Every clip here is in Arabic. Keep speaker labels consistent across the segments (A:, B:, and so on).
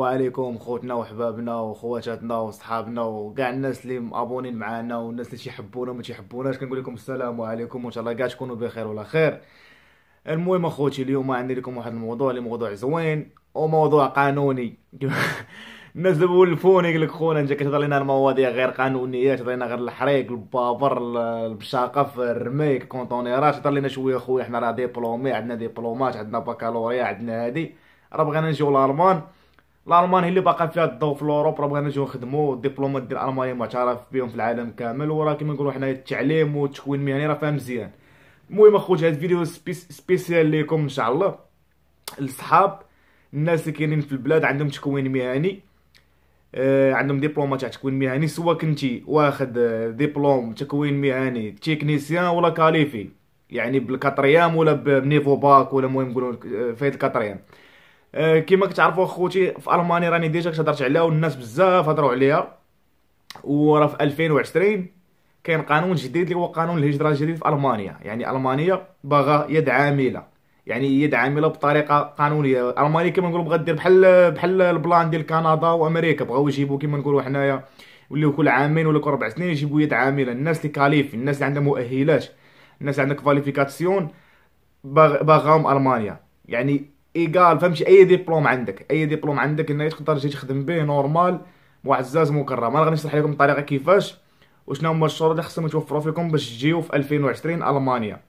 A: عليكم خوتنا وحبابنا وخواتاتنا وصحابنا وكاع الناس اللي مابونين معانا والناس اللي تيحبونا وما تيحبوناش، كنقول لكم السلام عليكم وان شاء الله كاع تكونوا بخير ولا خير. المهم اخوتي، اليوم عندي لكم واحد الموضوع اللي موضوع زوين وموضوع قانوني. الناس اللي ولفوني قال لك خونا انت كتهضر لنا على المواضيع غير قانونيه، تهضر لنا غير الحريق البابر البشاقه الرميك كونطونيرات، تهضر لنا شويه خويا حنا راه ديبلومي، عندنا ديبلومات، عندنا بكالوريا، عندنا هادي. راه بغينا نجيو لالمان. الالمان هي اللي باقا فيها الضوء في الاوروب، راه بغينا نجيو نخدموا. الدبلومات ديال المانيا معترف بهم في العالم كامل، وراه كيما نقولوا حنايا التعليم والتكوين المهني راه فيها مزيان. المهم اخوتي، هاد الفيديو سبيسيال ليكم ان شاء الله، الصحاب الناس اللي كاينين في البلاد عندهم تكوين مهني، عندهم دبلومه تاع تكوين مهني، سواء كنتي واخد دبلوم تكوين مهني تكنيسيان ولا كاليفي، يعني بالكاتريام ولا بنيفو باك، ولا المهم نقولوا فايت الكاتريام. كيما كتعرفوا اخوتي، في المانيا راني ديجا هضرت عليها والناس بزاف هضروا عليها. وراه في 2020 كاين قانون جديد اللي هو قانون الهجره الجديد في المانيا. يعني المانيا باغا يد عامله، يعني يد عامله بطريقه قانونيه. المانيا كيما نقولوا بغات دير بحال البلان ديال كندا وامريكا، بغاو يجيبوا كيما نقولوا حنايا وليو كل عامين ولا كل 4 سنين يجيبوا يد عامله، الناس اللي كاليف، الناس اللي عندها مؤهلات، الناس اللي عندها كواليفيكاسيون، باغاهم المانيا. يعني ايكال، فهمتي؟ اي دبلوم عندك، اي دبلوم عندك انك تقدر تجي تخدم به نورمال، معزز مكرم. انا غادي نشرح لكم الطريقه كيفاش وشنو هما الشروط اللي خصهم يتوفروا فيكم باش تجيو في 2020 المانيا.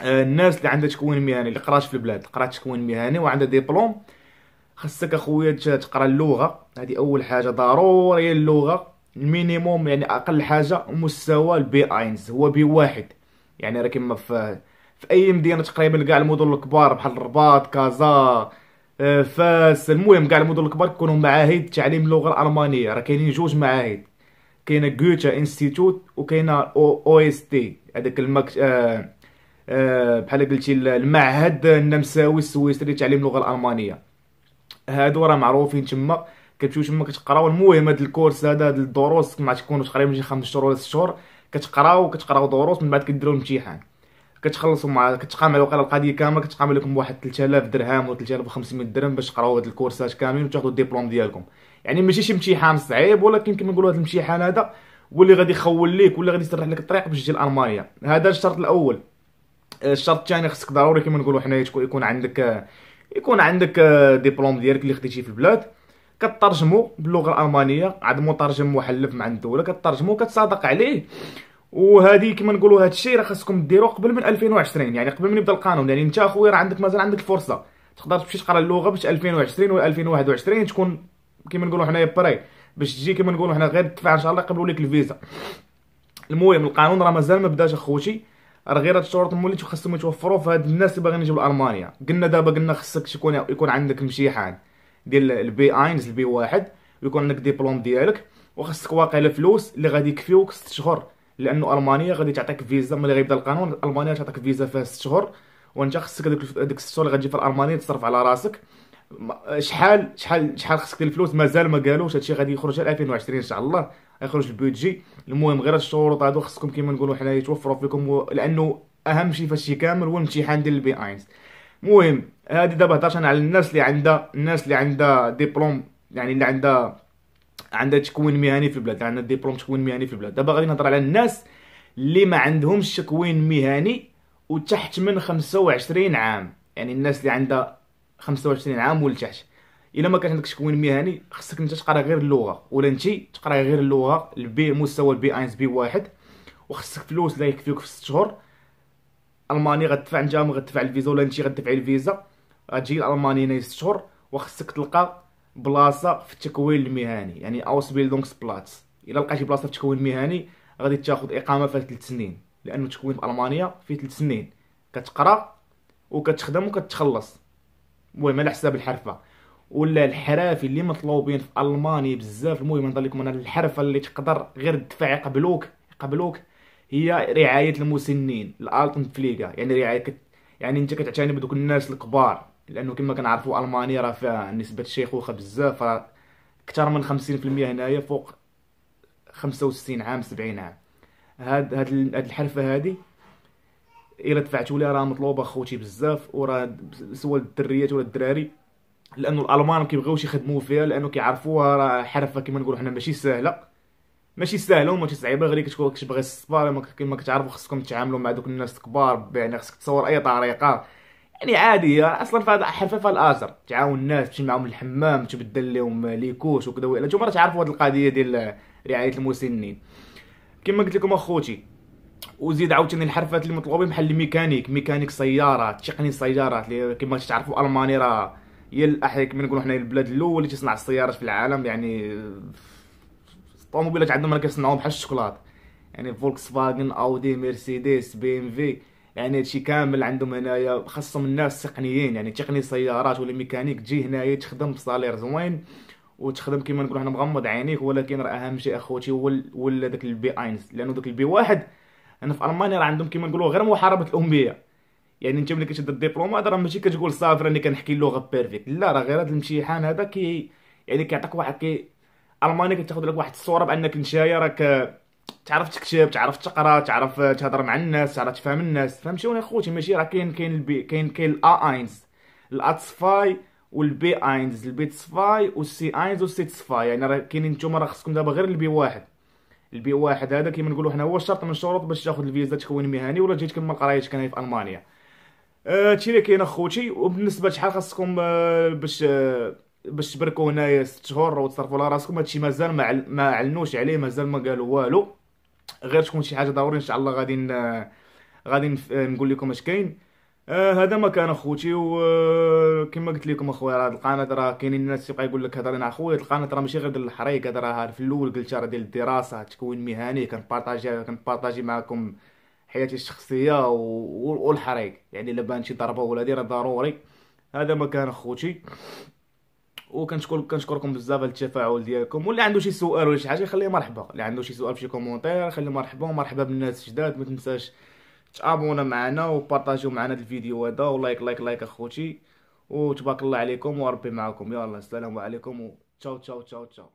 A: الناس اللي عندها تكوين مهني، اللي قرات في البلاد، قرات تكوين مهني وعندها دبلوم، خصك اخويا تقرا اللغه. هذه اول حاجه ضروريه، اللغه المينيموم، يعني اقل حاجه مستوى البي اينز، هو بي واحد. يعني راه كيما في اي مدينه تقريبا، كاع المدن الكبار بحال الرباط، كازا، فاس، المهم كاع المدن الكبار كيكونوا معاهد تعليم اللغه الالمانيه. راه كاينين جوج معاهد، كاينه جوتا انستيتوت وكاينه او اس تي، هذاك بحال قلتي المعهد النمساوي السويسري لتعليم اللغه الالمانيه. هادو راه معروفين تما، كتمشيو تما كتقراو. المهم هاد الكورس هذا، هاد الدروس ما تكونوا تقريبا شي 5 شهور ولا 6 شهور، كتقراو دروس، من بعد كديروا الامتحان. كتخلصوا كتقام على القضيه كامله، كتقام لكم بواحد 3000 درهم و 3500 درهم باش تقراو هاد الكورسات كاملين وتاخذوا الدبلوم ديالكم. يعني ماشي شي امتحان صعيب، ولكن كما نقولوا هاد الامتحان هذا هو اللي غادي يخول ليك ولا غادي يسرح لك الطريق باش تجي لالمانيا. هذا الشرط الاول. الشرط الثاني، خصك ضروري كما نقولوا حنايا يكون عندك ديبلوم ديالك اللي خديتيه في البلاد، كترجمو باللغه الالمانيه، عاد مترجم محلف مع الدوله، كترجمو كتصادق عليه. وهذه كما نقولوا هذا الشيء راه خاصكم ديروه قبل من 2020، يعني قبل من يبدا القانون. يعني انت اخويا راه مازال عندك الفرصه تقدر تمشي تقرا اللغه باش 2020 ولا 2021 تكون كما نقولوا حنايا بري، باش تجي كما نقولوا حنا غير تدفع ان شاء الله يقبلوا لك الفيزا. المهم القانون راه مازال ما بداش اخوتي، راه غير هاد الشروط هما اللي خاصهم يتوفروا في هاد الناس اللي باغيين يجيو لالمانيا. قلنا دابا، قلنا خصك يكون عندك امتحان ديال البي اينز البي واحد، ويكون عندك ديبلوم ديالك، وخصك واقيلا فلوس اللي غادي يكفيوك 6 شهور، لانه المانيا غادي تعطيك فيزا ملي غيبدا القانون. المانيا تعطيك فيزا فيها 6 شهور، وانت خصك هذوك 6 شهور اللي غتجي في المانيا تصرف على راسك. شحال خصك ديال الفلوس مازال ما قالوش، هادشي غادي يخرج على 2020 ان شاء الله، يخرج البيدجي. المهم غير الشروط هادو خصكم كيما نقولوا حنا يتوفروا فيكم، لانه اهم شيء فهادشي كامل هو الامتحان ديال البي اينز. المهم هادي دابا هضرت انا على الناس اللي عندها ديبلوم، يعني اللي عندها تكوين مهني في البلاد، عندها ديبلوم تكوين مهني في البلاد. دابا غادي نهضر على الناس اللي ما عندهمش تكوين مهني وتحت من 25 عام، يعني الناس اللي عندها 25 عام ولتحت. الا ما كان عندكش تكوين مهني خصك انت تقرا غير اللغه، ولا انت تقرا غير اللغه البي، مستوى البي اينز بي واحد، وخصك فلوس لا يكفيوك في 6 شهور. المانيا غتدفع، انت ما غتدفع الفيزا ولا انت غتدفعي الفيزا، غتجي لالمانيا هنا 6 شهور، وخصك تلقى بلاصه في التكوين المهني، يعني اوس بيلدونغز بلاتس. الا لقيتي بلاصه في التكوين المهني غادي تاخذ اقامه فيها 3 سنين، لانه التكوين في المانيا فيه 3 سنين كتقرا وكتخدم وكتخلص. المهم على حساب الحرفه ولا الحرافي اللي مطلوبين في المانيا بزاف. المهم نضل لكم انا الحرفه اللي تقدر غير الدفع يقبلوك هي رعايه المسنين، الالتن فليغا، يعني رعايه يعني انت كتعتني بدوك الناس الكبار، لانه كما كنعرفوا المانيا راه فيها نسبه الشيخوخه بزاف، راه اكثر من 50% هنايا فوق 65 عام 70 عام. هاد الحرفه هادي الا دفعتوا ليها راه مطلوبه خوتي بزاف، وراه سواء الدريات ولا الدراري لانه الالمان ما كيبغيوش يخدموا فيها، لانه كيعرفوها راه حرفه كما نقولوا حنا ماشي سهله، ماشي سهله وماشي صعيبه، غير كتكون كتبغي الصبار كما كتعرفوا خصكم تتعاملوا مع دوك الناس الكبار، يعني خصك تصور اي طريقه. يعني عادي اصلا في هذا حرفه في الازر تعاون الناس، تمشي معاهم للحمام، تبدل لهم ليكوش وكذا، ولا نتوما راه تعرفوا هذه القضيه ديال رعايه المسنين. كما قلت لكم اخوتي، وزيد عاوتاني الحرفات اللي مطلوبين بحال الميكانيك، ميكانيك سيارات، تقني سيارات، اللي كما تعرفوا المانيا راه هي كما نقولوا حنا البلاد الاول اللي تصنع السيارات في العالم. يعني الطوموبيلات عندهم راه كيصنعوهم بحال الشوكولات، يعني فولكس فاغن، اودي، مرسيدس، بي ام في، يعني هادشي كامل عندهم هنايا. خاصهم الناس تقنيين، يعني تقني سيارات ولا ميكانيك تجي هنايا تخدم بصالير زوين، وتخدم كما نقولوا حنا مغمض عينيك. ولكن راه اهم شيء اخوتي هو ولا داك البي اينز، لانه داك البي واحد انا في المانيا راه عندهم كما نقولوا غير محاربه الاميه. يعني انت ملي كتشد الدبلومات راه ماشي كتقول صافي راني كنحكي اللغه بيرفكت، لا، راه غير هذا الامتحان هذا يعني كيعطيك واحد المانيا كتاخذ لك واحد الصوره بانك نتايا راك تعرف تكتب، تعرف تقرا، تعرف تهضر مع الناس، تعرف تفهم الناس. فهمتوني اخوتي؟ ماشي راه كاين البي، كاين الا اينز، الاتسفاي والبي اينز، البي تسفاي والسي اينز والسي تسفاي. يعني راه كاينين نتوما راه خصكم دابا غير البي واحد. البي واحد هذا كيما نقولوا حنا هو شرط من الشروط باش تاخذ الفيزا تكوين مهني ولا تجي تكمل قرايتك هنا في المانيا. هادشي اللي كاين اخوتي. وبالنسبه لشحال خاصكم باش تبركوا هنايا 6 شهور وتصرفوا على راسكم، هادشي مازال ما علنوش عليه، مازال ما قالوا والو. غير تكون شي حاجه ضروري ان شاء الله غادي نقول لكم اش كاين. هذا ما كان اخوتي. وكما قلت لكم اخويا، راه القناه راه كاينين الناس يبقى يقول لك هضر مع خويا، القناه راه ماشي غير ديال الحريق، هذا راه في الاول قلتها راه ديال الدراسه، تكوين مهني، كنبارطاجي معكم حياتي الشخصيه والحريق. يعني الا بان شي ضربه ولا راه ضروري. هذا ما كان اخوتي. كنشكركم بزاف على التفاعل ديالكم. واللي عنده شي سؤال ولا شي حاجه خليه مرحبا، اللي عنده شي سؤال في شي كومونتير خليه مرحبا. ومرحبا بالناس جداد، ما تنساش تابونا معنا وبارطاجيو معنا الفيديو هذا، ولايك لايك لايك اخوتي. وتبارك الله عليكم وربي معكم. يلا السلام عليكم، وتشاو تشاو تشاو تشاو.